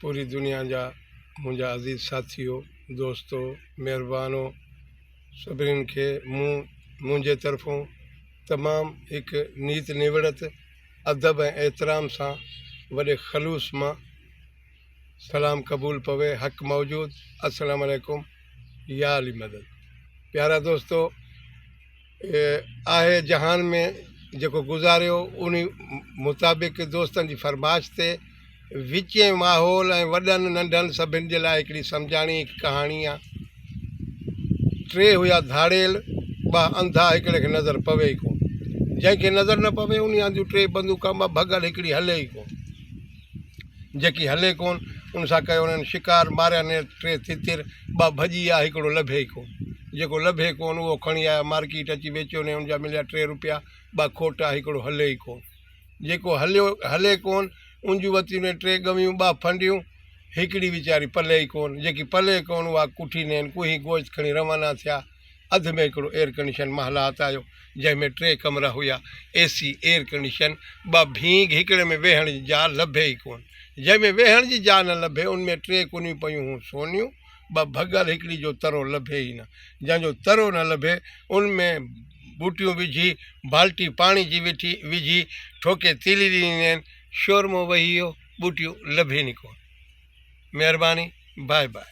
पूरी दुनिया जा मुंहिंजा अज़ीज़ साथियो दोस्तों महिरबानो सभिनीनि खे मुंहिंजे तरफ़ों तमामु हिकु नीत निवड़त अदब ऐं एतिराम सां वॾे ख़लूस मां सलाम क़बूल पवे हक़ मौजूद अस्सलाम वालेकुम या अली मदद। प्यारा दोस्तों आहे जहान में जेको गुज़ारियो उन मुताबिक़ दोस्तनि जी फरमाइश ते विचे माहौल ऐं वॾनि नंढनि सभिनि जे लाइ हिकिड़ी सम्झाणी कहाणी आहे। टे हुया धाड़ेल ॿ अंधा हिकिड़े खे नज़र पवे ई कोन, जंहिंखे नज़र न पवे उन जूं टे बंदूकां ॿ भॻल हिकिड़ी हले ई कोन, जेकी हले कोन उन सां कयो उन्हनि शिकार मारिया टे तितिर ॿ भॼी विया हिकिड़ो लभे ई कोन, जेको लभे कोन उहो खणी आया मार्केट अची वेचियो ने उनजा मिलिया 3 रुपया ॿ खोटा हिकिड़ो हले ई कोन, जेको हले कोन उनजूं वरितियूं ने 3 गवियूं 2 फंडियूं हिकिड़ी वीचारी पले ई कोन, जेकी पले कोन उहा कुठी ने कुही गोश्त खणी रवाना थिया। अध में हिकिड़ो एयर कंडीशन महलात आयो जंहिंमें 3 कमरा हुया AC एयर कंडीशन 2 भींग हिकिड़े में वेहण जी जाइ लभे ई कोन, जंहिंमें वेहण जी जाइ न लभे उनमें 3 कुनियूं पियूं हुयूं सोनियूं 2 भॻल हिकिड़ी जो तरो लभे ई न, जंहिंजो तरो न लभे उनमें बूटियूं विझी बाल्टी पाणी जी विझी ठोके तीली ॾिनी आहिनि, शोरमो वही वियो बूटियूं लभे ई कोन। महिरबानी, बाय बाय।